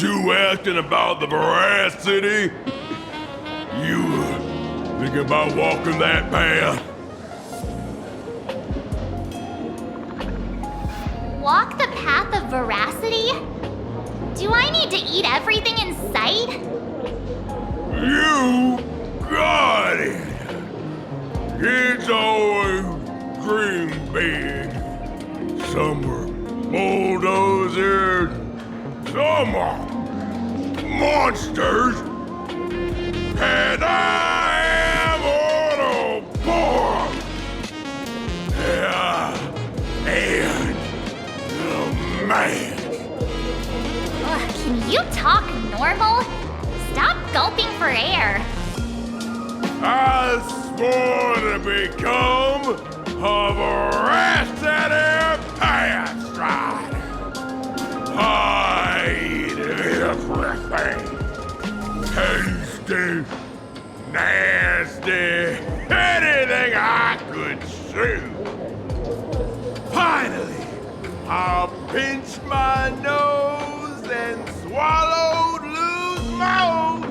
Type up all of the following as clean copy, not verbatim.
you asking about the veracity? You thinking about walking that path? Walk the path of veracity? Do I need to eat everything in sight? You got it! Kids always dream big. Some are bulldozers, some are monsters, and I am on a board. Yeah, and the man. Ugh, can you talk normal? Stop gulping for air. I swore to become a veracity path strider. I eat everything. Tasty, nasty, anything I could chew. Finally, I pinched my nose and swallowed loose mouth,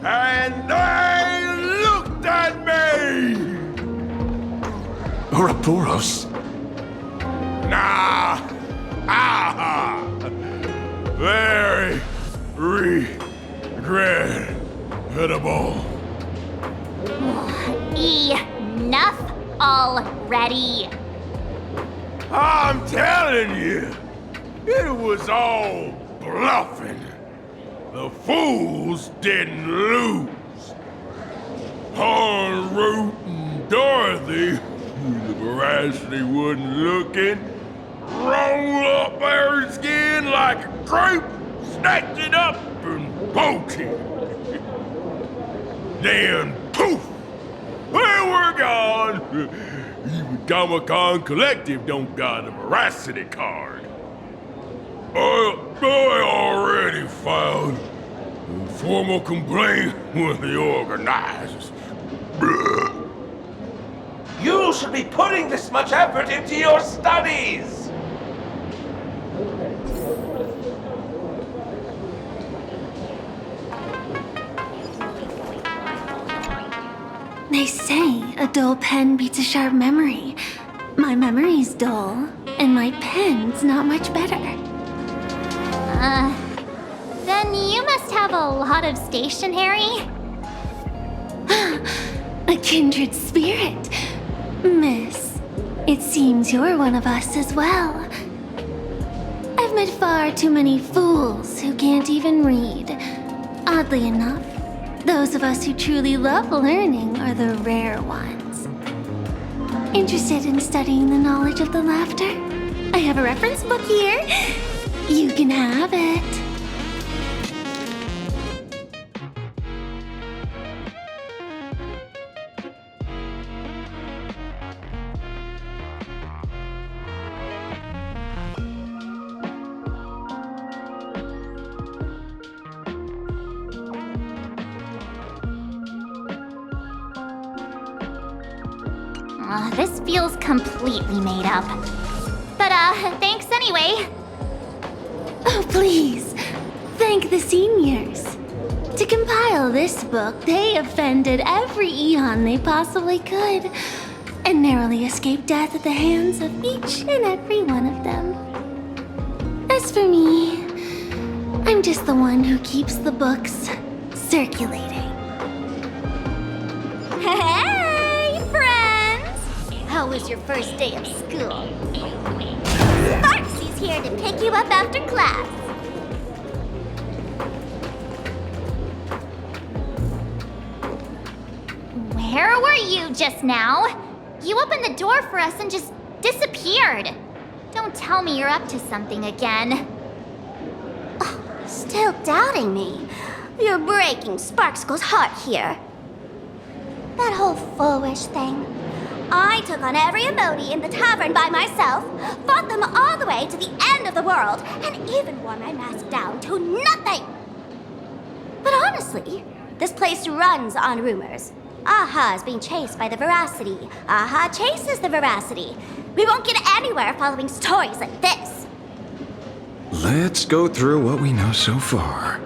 and they looked at me. Ouroboros? Nah. Ah. Very regrettable. Enough already. I'm telling you, it was all bluffing. The fools didn't lose. On Root and Dorothy, the veracity wasn't looking, roll up their skin like a grape, snatched it up and bolted. Then poof, they were gone. Even Comic-Con Collective don't got a veracity card. I already filed a formal complaint with the organizers. You should be putting this much effort into your studies! They say a dull pen beats a sharp memory. My memory's dull, and my pen's not much better. Then you must have a lot of stationery. A kindred spirit. Miss, it seems you're one of us as well. I've met far too many fools who can't even read. Oddly enough, those of us who truly love learning are the rare ones. Interested in studying the knowledge of the laughter? I have a reference book here. You can have it. This feels completely made up. But, thanks anyway. Oh, please. Thank the seniors. To compile this book, they offended every eon they possibly could, and narrowly escaped death at the hands of each and every one of them. As for me, I'm just the one who keeps the books circulating. Hey, friends! How was your first day of school? Sparksy's here to pick you up after class. Where were you just now? You opened the door for us and just disappeared. Don't tell me you're up to something again. Still doubting me? You're breaking Sparksko's heart here. That whole foolish thing. I took on every emoji in the tavern by myself, fought them all the way to the end of the world, and even wore my mask down to nothing. But honestly, this place runs on rumors. Aha is being chased by the veracity. Aha chases the veracity. We won't get anywhere following stories like this. Let's go through what we know so far.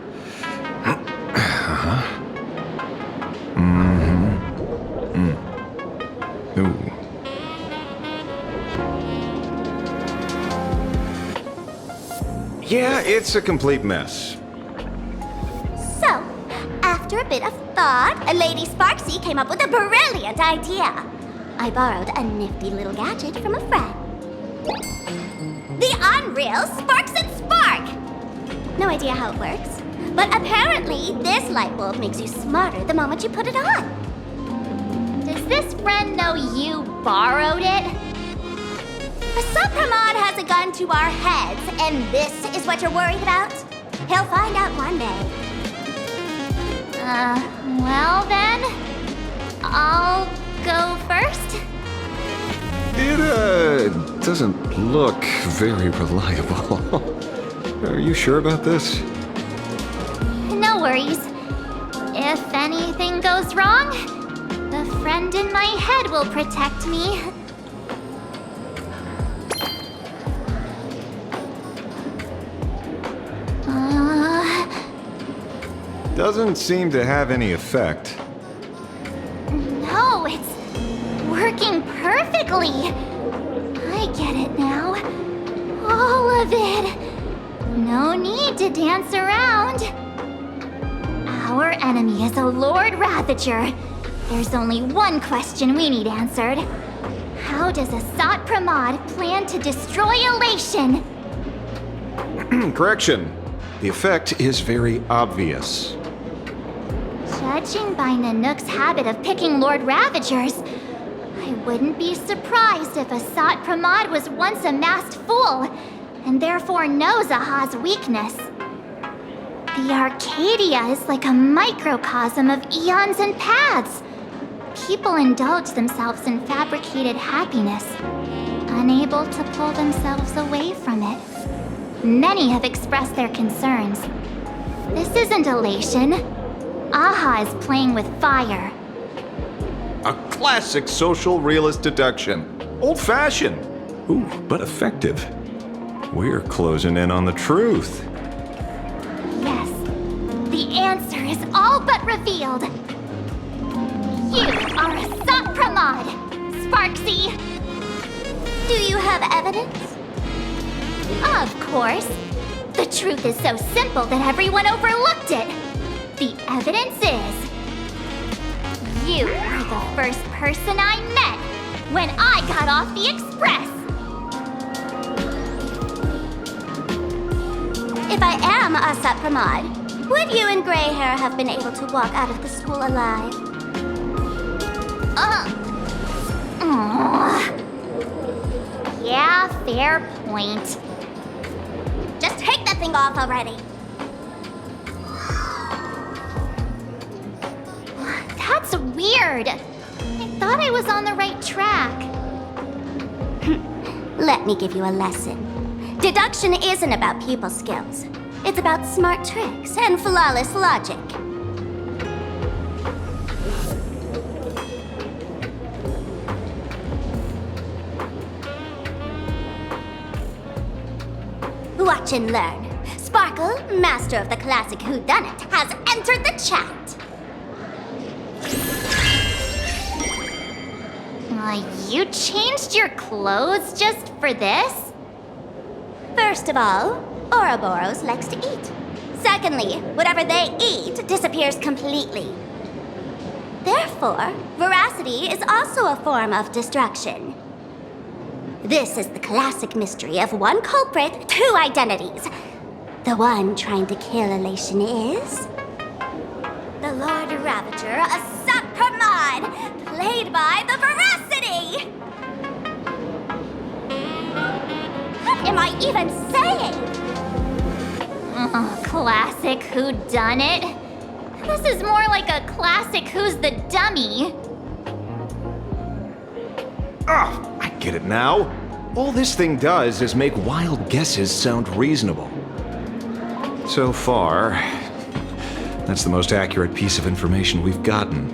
Ooh. Yeah, it's a complete mess. So, after a bit of thought, Lady Sparksy came up with a brilliant idea. I borrowed a nifty little gadget from a friend. The Unreal Sparks and Spark! No idea how it works, but apparently this light bulb makes you smarter the moment you put it on. Does this friend know you borrowed it? Sapramod has a gun to our heads, and this is what you're worried about? He'll find out one day. Well then, I'll go first. It, doesn't look very reliable. Are you sure about this? No worries. If anything goes wrong, the friend in my head will protect me. Doesn't seem to have any effect. No, it's working perfectly. I get it now. All of it. No need to dance around. Our enemy is a Lord Ravager. There's only one question we need answered. How does Asat Pramod plan to destroy Elation? Correction. The effect is very obvious. Judging by Nanook's habit of picking Lord Ravagers, I wouldn't be surprised if Asat Pramod was once a masked fool, and therefore knows Aha's weakness. The Arcadia is like a microcosm of eons and paths. People indulge themselves in fabricated happiness, unable to pull themselves away from it. Many have expressed their concerns. This isn't elation. Aha is playing with fire. A classic social realist deduction. Old-fashioned. Ooh, but effective. We're closing in on the truth. Yes, the answer is all but revealed. You are Asat Pramod, Sparksy. Do you have evidence? Of course. The truth is so simple that everyone overlooked it. The evidence is... you were the first person I met when I got off the express. If I am Asat Pramod, would you and Grey Hair have been able to walk out of the school alive? Yeah, fair point. Just take that thing off already. That's weird. I thought I was on the right track. Let me give you a lesson. Deduction isn't about people skills. It's about smart tricks and flawless logic. Watch and learn. Sparkle, master of the classic whodunit, has entered the chat. You changed your clothes just for this? First of all, Ouroboros likes to eat. Secondly, whatever they eat disappears completely. Therefore, veracity is also a form of destruction. This is the classic mystery of one culprit, two identities. The one trying to kill Elation is... the Lord Ravager, Asat Pramod, played by the Veracity! What am I even saying? Classic whodunit. This is more like a classic Who's the Dummy. Ah, I get it now. All this thing does is make wild guesses sound reasonable. So far, that's the most accurate piece of information we've gotten.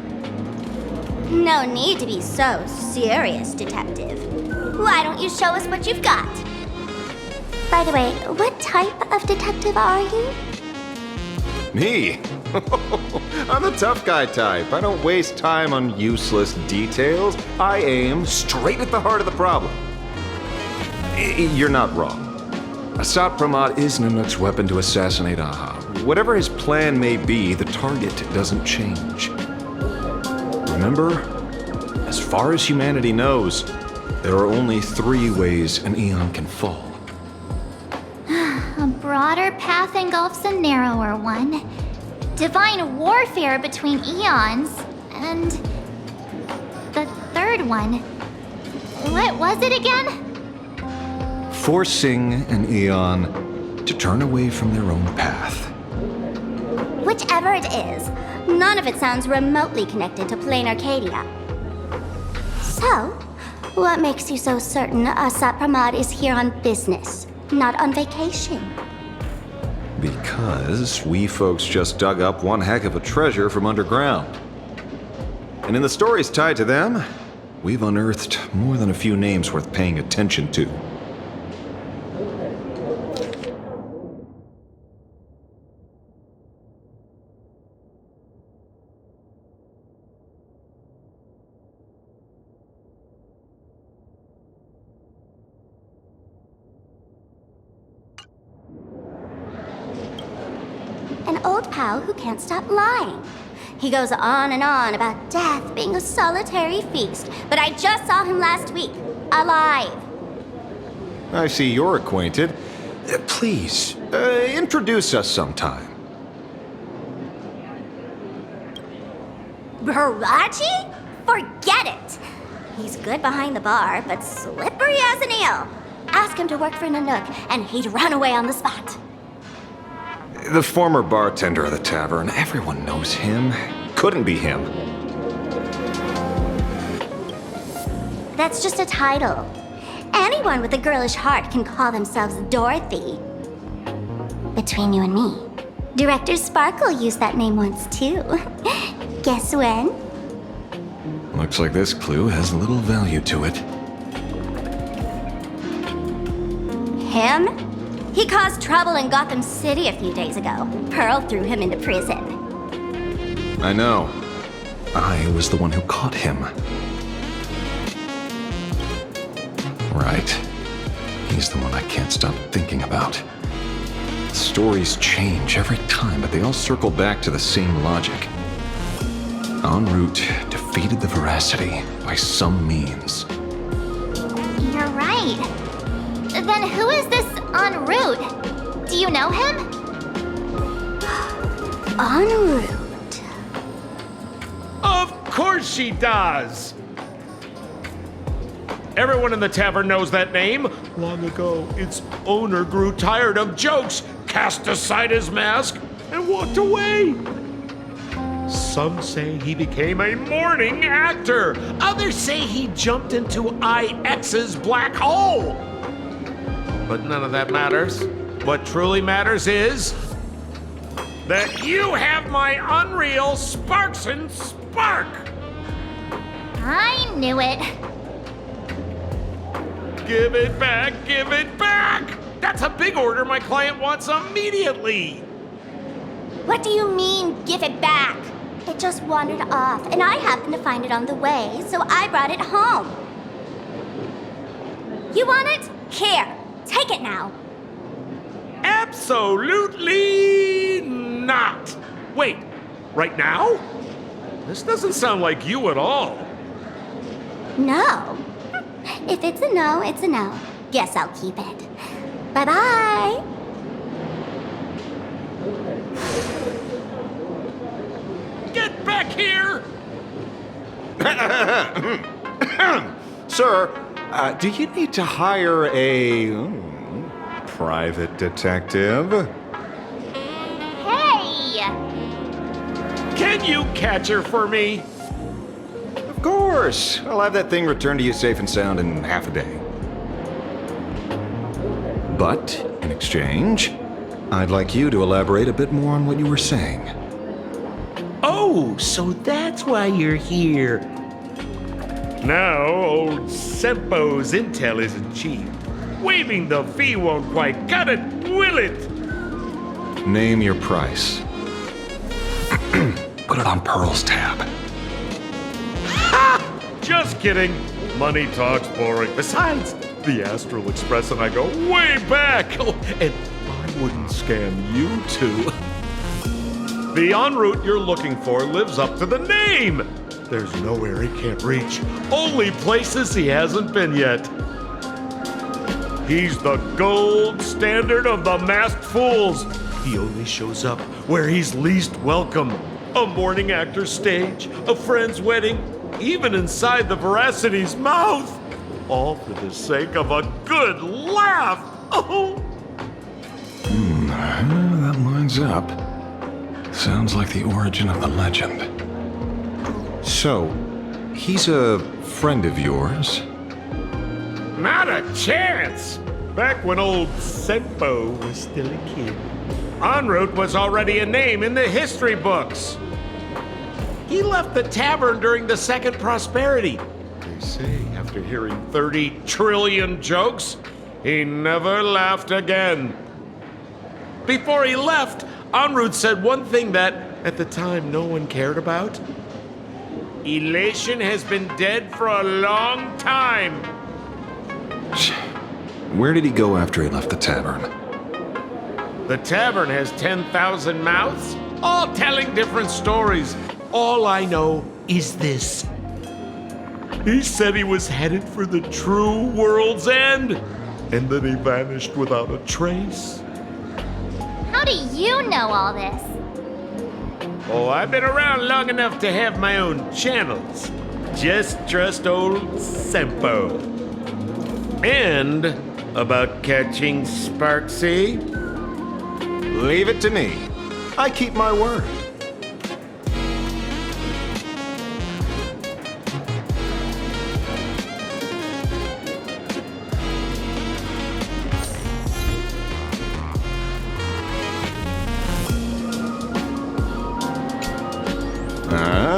No need to be so serious, Detective. Why don't you show us what you've got? By the way, what type of detective are you? Me? I'm the tough guy type. I don't waste time on useless details. I aim straight at the heart of the problem. You're not wrong. Asat Pramod is Nanook's weapon to assassinate Aha. Whatever his plan may be, the target doesn't change. Remember, as far as humanity knows, there are only 3 ways an Eon can fall. A broader path engulfs a narrower one. Divine warfare between eons, and the third one. What was it again? Forcing an Eon to turn away from their own path. Whichever it is, none of it sounds remotely connected to Planarcadia. So, what makes you so certain Asat Pramod is here on business, not on vacation? Because we folks just dug up one heck of a treasure from underground. And in the stories tied to them, we've unearthed more than a few names worth paying attention to. An old pal who can't stop lying. He goes on and on about death being a solitary feast, but I just saw him last week, alive. I see you're acquainted. Please, introduce us sometime. Baraji? Forget it! He's good behind the bar, but slippery as an eel. Ask him to work for Nanook, and he'd run away on the spot. The former bartender of the tavern, everyone knows him. Couldn't be him. That's just a title. Anyone with a girlish heart can call themselves Dorothy. Between you and me, Director Sparkle used that name once too. Guess when? Looks like this clue has little value to it. Him? He caused trouble in Gotham City a few days ago. Pearl threw him into prison. I know. I was the one who caught him. Right. He's the one I can't stop thinking about. Stories change every time, but they all circle back to the same logic. En route defeated the veracity by some means. You're right. Then who is this en route? Do you know him? En route. Of course she does! Everyone in the tavern knows that name. Long ago, its owner grew tired of jokes, cast aside his mask, and walked away. Some say he became a mourning actor. Others say he jumped into IX's black hole. But none of that matters. What truly matters is that you have my unreal Sparks and Spark. I knew it. Give it back, give it back! That's a big order my client wants immediately. What do you mean, give it back? It just wandered off, and I happened to find it on the way, so I brought it home. You want it? Here, take it now. Absolutely not. Wait, right now? This doesn't sound like you at all. No. If it's a no, it's a no. Guess I'll keep it. Bye-bye. Get back here! Sir, do you need to hire a private detective? Hey! Can you catch her for me? Of course. I'll have that thing returned to you safe and sound in half a day. But, in exchange, I'd like you to elaborate a bit more on what you were saying. Oh, so that's why you're here. Now, old Sempo's intel isn't cheap. Waiving the fee won't quite cut it, will it? Name your price. Put it on Pearl's tab. Just kidding. Money talks boring. Besides, the Astral Express and I go way back. Oh, and I wouldn't scam you two. The en route you're looking for lives up to the name. There's nowhere he can't reach. Only places he hasn't been yet. He's the gold standard of the masked fools. He only shows up where he's least welcome. A morning actor's stage, a friend's wedding, even inside the Veracity's mouth. All for the sake of a good laugh. Oh. That lines up. Sounds like the origin of the legend. So, he's a friend of yours? Not a chance! Back when old Senpo was still a kid, en route was already a name in the history books. He left the tavern during the Second Prosperity. They say after hearing 30 trillion jokes, he never laughed again. Before he left, en route said one thing that, at the time, no one cared about. Elation has been dead for a long time. Where did he go after he left the tavern? The tavern has 10,000 mouths, all telling different stories. All I know is this. He said he was headed for the true world's end, and then he vanished without a trace. How do you know all this? Oh, I've been around long enough to have my own channels. Just trust old Senpo. And about catching Sparksy? Leave it to me. I keep my word.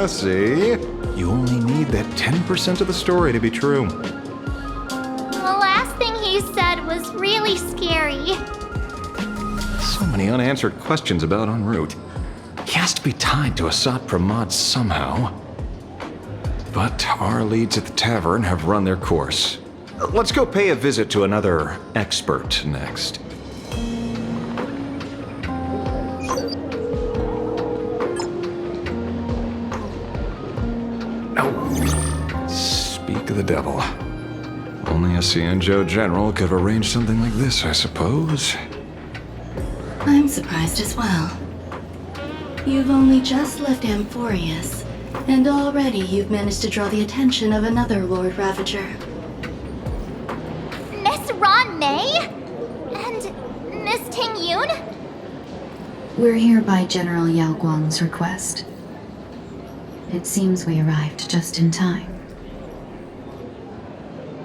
See? You only need that 10% of the story to be true. The last thing he said was really scary. So many unanswered questions about en route. He has to be tied to Asat Pramod somehow. But our leads at the tavern have run their course. Let's go pay a visit to another expert next. Speak of the devil. Only a Cianjo general could have arranged something like this, I suppose. I'm surprised as well. You've only just left Amphorius, and already you've managed to draw the attention of another Lord Ravager. Miss Ron May? And Miss Ting Yoon? We're here by General Yao Guang's request. It seems we arrived just in time.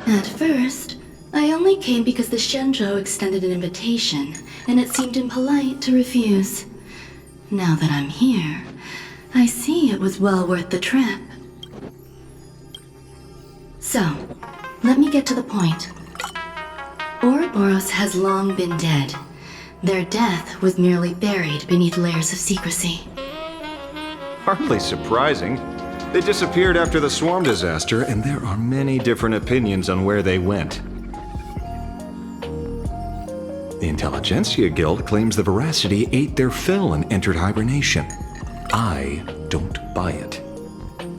At first, I only came because the Shenzhou extended an invitation, and it seemed impolite to refuse. Now that I'm here, I see it was well worth the trip. So, let me get to the point. Ouroboros has long been dead. Their death was merely buried beneath layers of secrecy. Hardly surprising. They disappeared after the swarm disaster, and there are many different opinions on where they went. The Intelligentsia Guild claims the Veracity ate their fill and entered hibernation. I don't buy it.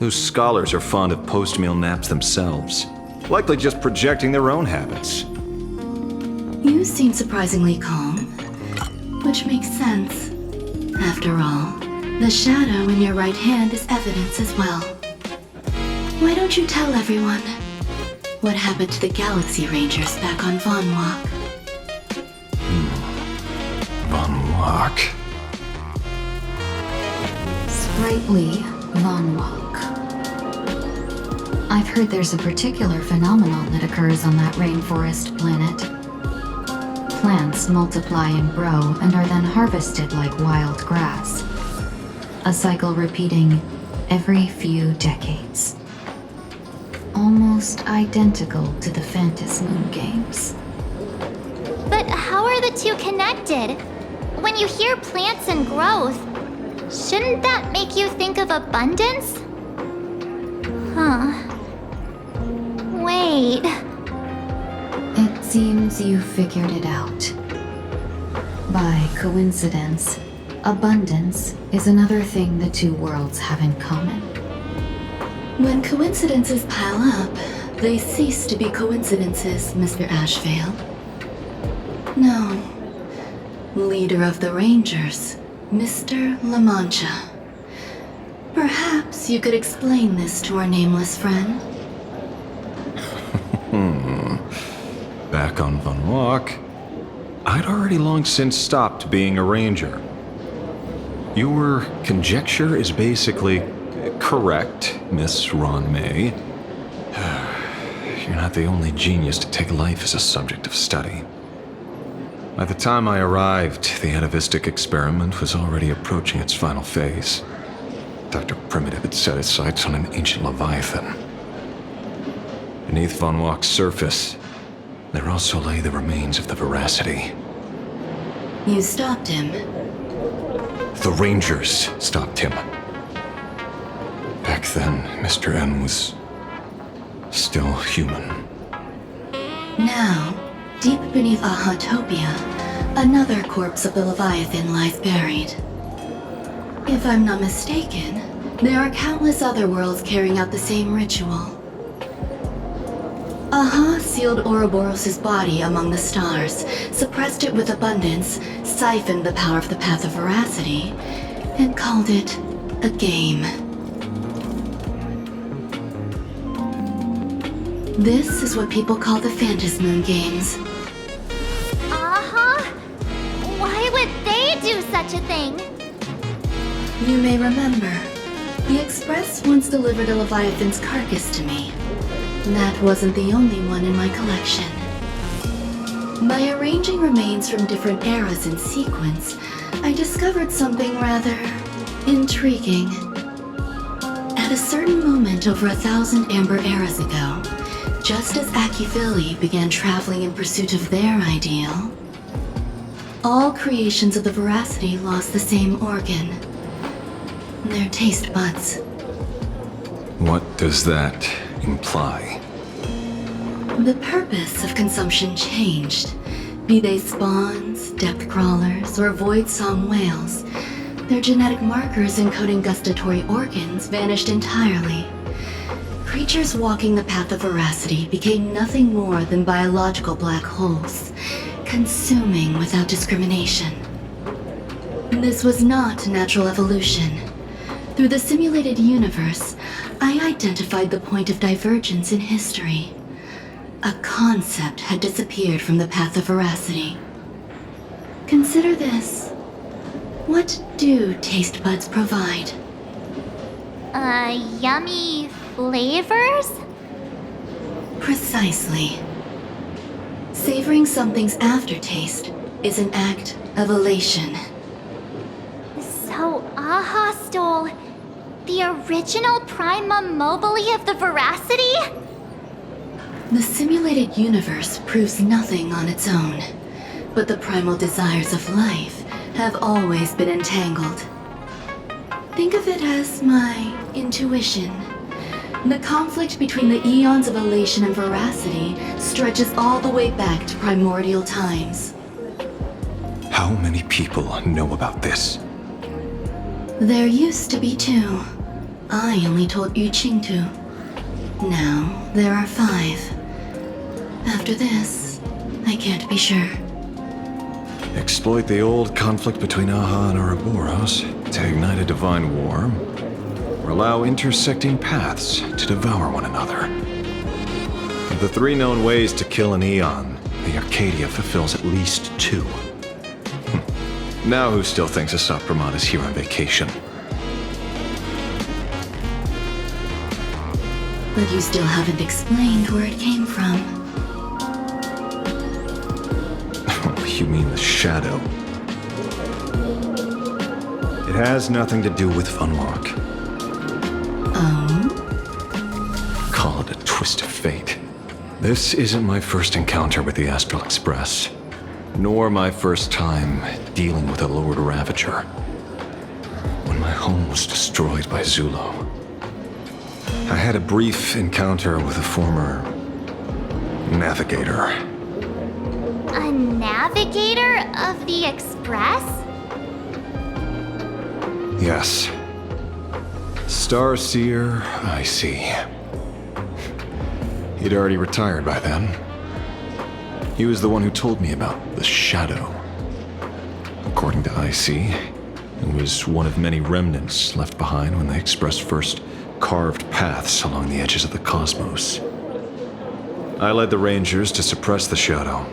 Those scholars are fond of post-meal naps themselves, likely just projecting their own habits. You seem surprisingly calm, which makes sense. After all, the shadow in your right hand is evidence as well. Why don't you tell everyone what happened to the Galaxy Rangers back on Von Walk? Von Walk? Sprightly Von Walk. I've heard there's a particular phenomenon that occurs on that rainforest planet. Plants multiply and grow and are then harvested like wild grass. A cycle repeating every few decades. Almost identical to the Phantas Moon games. But how are the two connected? When you hear plants and growth, shouldn't that make you think of abundance? Huh. Wait. It seems you figured it out. By coincidence, abundance is another thing the two worlds have in common. When coincidences pile up, they cease to be coincidences, Mr. Ashvale. No. Leader of the Rangers, Mr. La Mancha. Perhaps you could explain this to our nameless friend? Back on Van Walk, I'd already long since stopped being a ranger. Your conjecture is basically correct, Miss Ron May. You're not the only genius to take life as a subject of study. By the time I arrived, the atavistic experiment was already approaching its final phase. Dr. Primitive had set his sights on an ancient leviathan. Beneath Von Walk's surface, there also lay the remains of the Veracity. You stopped him. The Rangers stopped him. Back then, Mr. N was still human. Now, deep beneath Ahatopia, another corpse of the Leviathan lies buried. If I'm not mistaken, there are countless other worlds carrying out the same ritual. Aha sealed Ouroboros' body among the stars, suppressed it with abundance, siphoned the power of the Path of Veracity, and called it a game. This is what people call the Phantasmoon Games. Uh-huh. Why would they do such a thing? You may remember, the Express once delivered a Leviathan's carcass to me. That wasn't the only one in my collection. By arranging remains from different eras in sequence, I discovered something rather intriguing. At a certain moment over 1,000 Amber eras ago, just as Akifili began traveling in pursuit of their ideal, all creations of the Veracity lost the same organ. Their taste buds. What does that imply? The purpose of consumption changed. Be they spawns, depth crawlers, or void song whales, their genetic markers encoding gustatory organs vanished entirely. Creatures walking the path of Veracity became nothing more than biological black holes, consuming without discrimination. This was not natural evolution. Through the simulated universe, I identified the point of divergence in history. A concept had disappeared from the path of Veracity. Consider this. What do taste buds provide? Yummy flavors? Precisely. Savoring something's aftertaste is an act of elation. So Aha stole the original primum mobile of the Veracity? The simulated universe proves nothing on its own, but the primal desires of life have always been entangled. Think of it as my intuition. The conflict between the eons of elation and Veracity stretches all the way back to primordial times. How many people know about this? There used to be 2. I only told Yu Qingtu. Now there are 5. After this, I can't be sure. Exploit the old conflict between Aha and Ouroboros to ignite a divine war, or allow intersecting paths to devour one another. Of the 3 known ways to kill an eon, the Arcadia fulfills at least 2. Now who still thinks Asat Brahman is here on vacation? But you still haven't explained where it came from. You mean the shadow? It has nothing to do with Funwalk. Oh? Call it a twist of fate. This isn't my first encounter with the Astral Express. nor my first time dealing with a Lord Ravager. When my home was destroyed by Zulo, I had a brief encounter with a former navigator. A navigator of the Express? Yes. Starseer, I see. He'd already retired by then. He was the one who told me about the Shadow. According to IC, it was one of many remnants left behind when the Express first carved paths along the edges of the cosmos. I led the Rangers to suppress the Shadow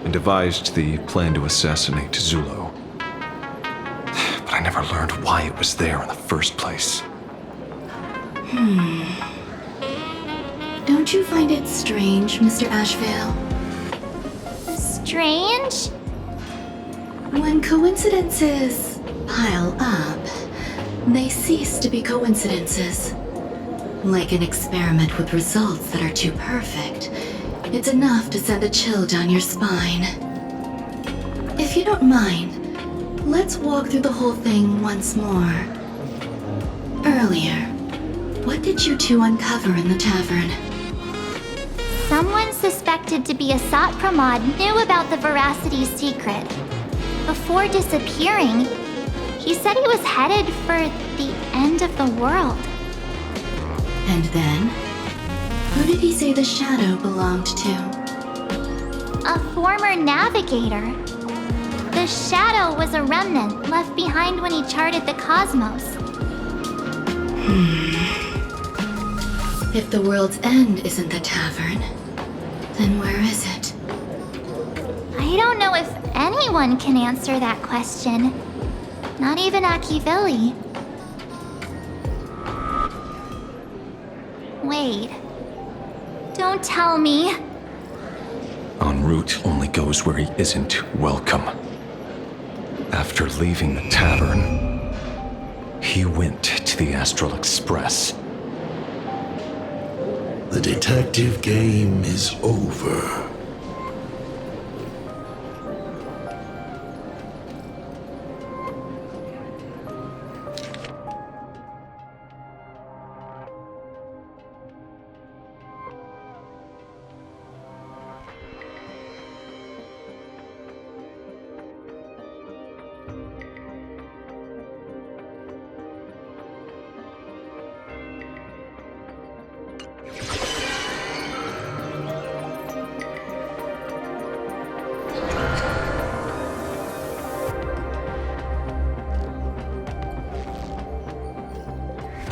and devised the plan to assassinate Zulo. But I never learned why it was there in the first place. Don't you find it strange, Mr. Ashvale? Strange? When coincidences pile up, they cease to be coincidences. Like an experiment with results that are too perfect, it's enough to send a chill down your spine. If you don't mind, let's walk through the whole thing once more. Earlier, what did you two uncover in the tavern? Someone suspected to be a Sot Pramod knew about the Veracity secret. Before disappearing, he said he was headed for the end of the world. And then? Who did he say the Shadow belonged to? A former navigator. The Shadow was a remnant left behind when he charted the cosmos. If the world's end isn't the tavern, then where is it? I don't know if anyone can answer that question. Not even Akivili. Wait. Don't tell me. En route only goes where he isn't welcome. After leaving the tavern, he went to the Astral Express. The detective game is over.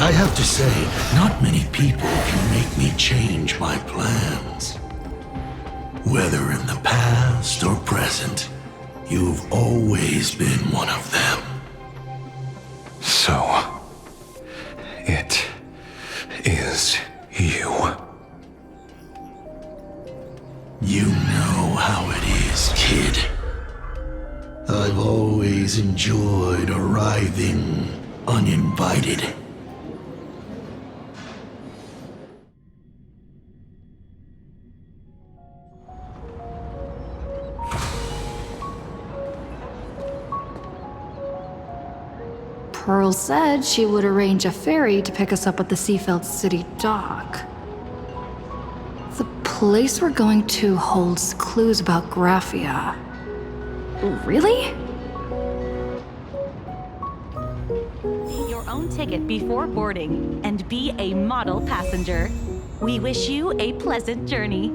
I have to say, not many people can make me change my plans. Whether in the past or present, you've always been one of them. So, it is you. You know how it is, kid. I've always enjoyed arriving uninvited. Pearl said she would arrange a ferry to pick us up at the Seafeld City dock. The place we're going to holds clues about Graphia. Really? Get your own ticket before boarding and be a model passenger. We wish you a pleasant journey.